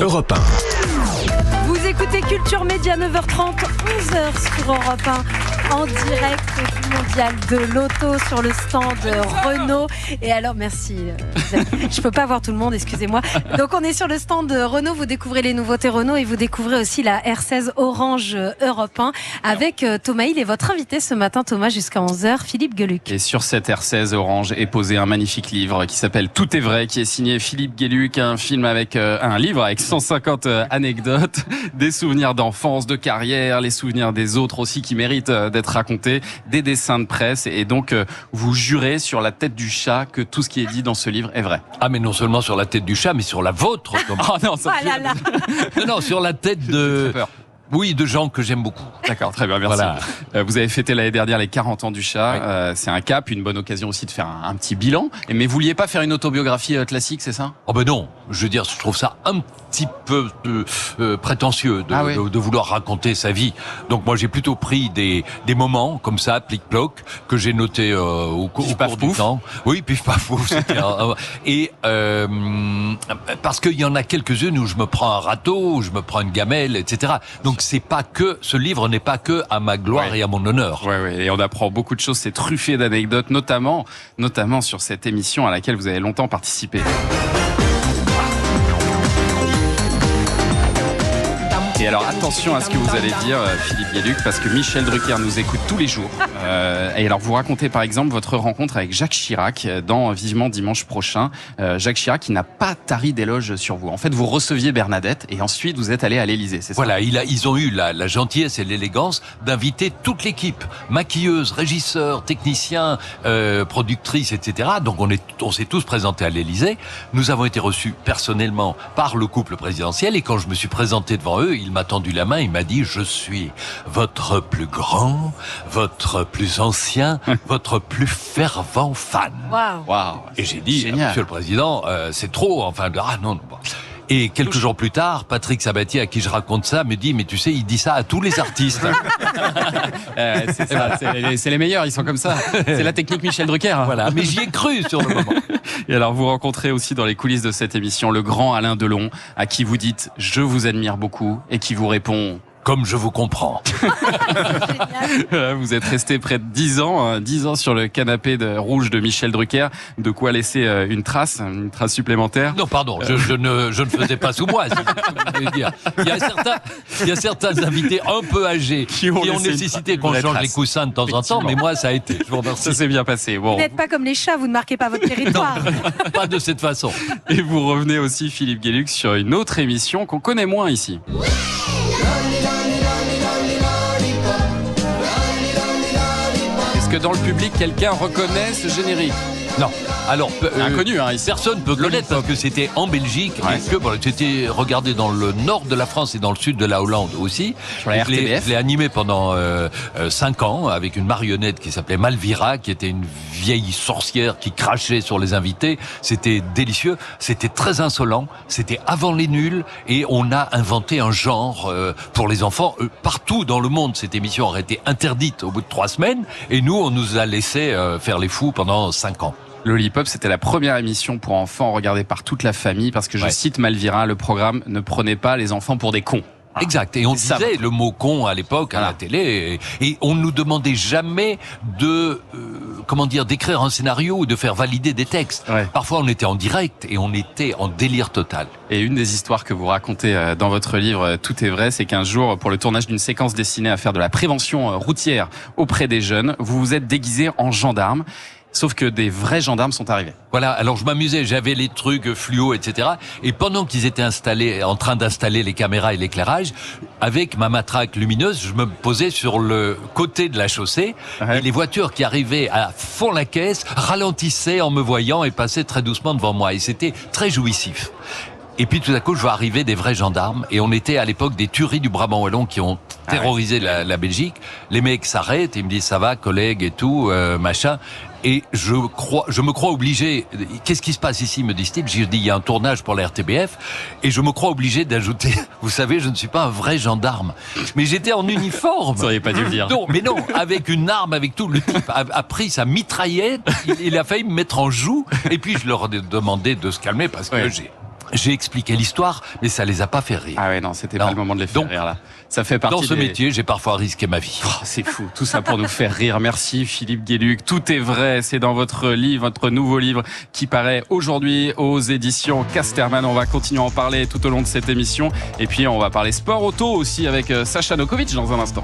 Europe 1. Vous écoutez Culture Média 9h30, 11h sur Europe 1, en direct du mondial de l'auto sur le stand Renault. Et alors, merci. Je peux pas voir tout le monde, excusez-moi. Donc, on est sur le stand Renault. Vous découvrez les nouveautés Renault et vous découvrez aussi la R16 Orange Europe 1 avec Thomas Hill et votre invité ce matin, Thomas, jusqu'à 11h, Philippe Gueluc. Et sur cette R16 Orange est posé un magnifique livre qui s'appelle Tout est vrai, qui est signé Philippe Gueluc, un livre avec 150 anecdotes, des souvenirs d'enfance, de carrière, les souvenirs des autres aussi qui méritent d'être racontés, des dessins de presse, et donc vous jurez sur la tête du chat que tout ce qui est dit dans ce livre est vrai. Ah, mais non seulement sur la tête du chat, mais sur la vôtre. Oh non, ça non, sur la tête de... Oui, de gens que j'aime beaucoup. D'accord, très bien, merci. Voilà. Vous avez fêté l'année dernière les 40 ans du chat. Oui. C'est un cap, une bonne occasion aussi de faire un petit bilan. Mais vous vouliez pas faire une autobiographie classique, c'est ça ? Oh ben non, je veux dire, je trouve ça un petit peu prétentieux de vouloir raconter sa vie. Donc moi, j'ai plutôt pris des moments comme ça, plic-ploc, que j'ai notés au cours du temps. Oui, pif paf pouf. Et parce qu'il y en a quelques-unes où je me prends un râteau, où je me prends une gamelle, etc. Donc ce livre n'est pas que à ma gloire et à mon honneur. Oui, et on apprend beaucoup de choses, c'est truffé d'anecdotes, notamment sur cette émission à laquelle vous avez longtemps participé. Et alors attention à ce que vous allez dire, Philippe Gueluc, parce que Michel Drucker nous écoute tous les jours. Et alors vous racontez par exemple votre rencontre avec Jacques Chirac dans Vivement dimanche prochain. Jacques Chirac qui n'a pas tari d'éloges sur vous. En fait, vous receviez Bernadette et ensuite vous êtes allé à l'Élysée, c'est ça ? Voilà, ils ont eu la gentillesse et l'élégance d'inviter toute l'équipe, maquilleuse, régisseurs, techniciens, productrices, etc. Donc on s'est tous présentés à l'Élysée. Nous avons été reçus personnellement par le couple présidentiel et quand je me suis présenté devant eux, il m'a tendu la main, il m'a dit « Je suis votre plus grand, votre plus ancien, votre plus fervent fan. » Waouh. Et j'ai dit « Monsieur le Président, c'est trop, enfin, non. » Et quelques jours plus tard, Patrick Sabatier, à qui je raconte ça, me dit « Mais tu sais, il dit ça à tous les artistes. » C'est ça, c'est les meilleurs, ils sont comme ça. C'est la technique Michel Drucker. Voilà, mais j'y ai cru sur le moment. Et alors, vous rencontrez aussi dans les coulisses de cette émission le grand Alain Delon, à qui vous dites « Je vous admire beaucoup » et qui vous répond « Comme je vous comprends. » Vous êtes resté près de 10 ans sur le canapé rouge de Michel Drucker. De quoi laisser une trace supplémentaire. Non, pardon, je ne faisais pas sous moi, si vous voulez dire. Il y a certains invités un peu âgés qui ont nécessité qu'on change les coussins de temps en temps, mais moi, ça a été. Je vous remercie. Ça s'est bien passé. Bon. Vous n'êtes pas comme les chats, vous ne marquez pas votre territoire. Non, pas de cette façon. Et vous revenez aussi, Philippe Gueluc, sur une autre émission qu'on connaît moins ici. Est-ce que dans le public, quelqu'un reconnaît ce générique ? Non. Alors, inconnu, ici. Personne peut connaître parce que c'était en Belgique et que c'était regardé dans le nord de la France et dans le sud de la Hollande aussi. Sur la RTBF. Je l'ai animé pendant 5 ans avec une marionnette qui s'appelait Malvira, qui était une vieille sorcière qui crachait sur les invités. C'était délicieux, c'était très insolent, c'était avant les nuls et on a inventé un genre pour les enfants. Partout dans le monde, cette émission aurait été interdite au bout de 3 semaines et nous, on nous a laissé faire les fous pendant 5 ans. Lollipop, c'était la première émission pour enfants regardée par toute la famille parce que je cite Malvira, le programme ne prenait pas les enfants pour des cons. Exact. Et on disait le mot con à l'époque à la télé et on nous demandait jamais de d'écrire un scénario ou de faire valider des textes. Parfois on était en direct et on était en délire total. Et une des histoires que vous racontez dans votre livre Tout est vrai, c'est qu'un jour pour le tournage d'une séquence destinée à faire de la prévention routière auprès des jeunes, vous vous êtes déguisé en gendarme. Sauf que des vrais gendarmes sont arrivés. Voilà, alors je m'amusais, j'avais les trucs fluo, etc. Et pendant qu'ils étaient en train d'installer les caméras et l'éclairage, avec ma matraque lumineuse, je me posais sur le côté de la chaussée. Et les voitures qui arrivaient à fond la caisse ralentissaient en me voyant et passaient très doucement devant moi. Et c'était très jouissif. Et puis tout à coup, je vois arriver des vrais gendarmes. Et on était à l'époque des tueries du Brabant Wallon qui ont terrorisé la Belgique. Les mecs s'arrêtent et me disent « ça va, collègue et tout, machin ». Et je me crois obligé. Qu'est-ce qui se passe ici, me disent-ils. J'ai dit, il y a un tournage pour la RTBF, et je me crois obligé d'ajouter. Vous savez, je ne suis pas un vrai gendarme, mais j'étais en uniforme. Vous n'auriez pas dû le dire. Non, mais non, avec une arme, avec tout. Le type a pris sa mitraillette, il a failli me mettre en joue, et puis je leur ai demandé de se calmer parce que J'ai expliqué l'histoire, mais ça les a pas fait rire. Ah ouais, non, c'était pas le moment de les faire rire là. Ça fait partie dans ce métier, j'ai parfois risqué ma vie. Oh, c'est fou, tout ça pour nous faire rire. Merci Philippe Gueluc. Tout est vrai, c'est dans votre livre, votre nouveau livre qui paraît aujourd'hui aux éditions Casterman. On va continuer à en parler tout au long de cette émission. Et puis on va parler sport auto aussi avec Sacha Nokovic dans un instant.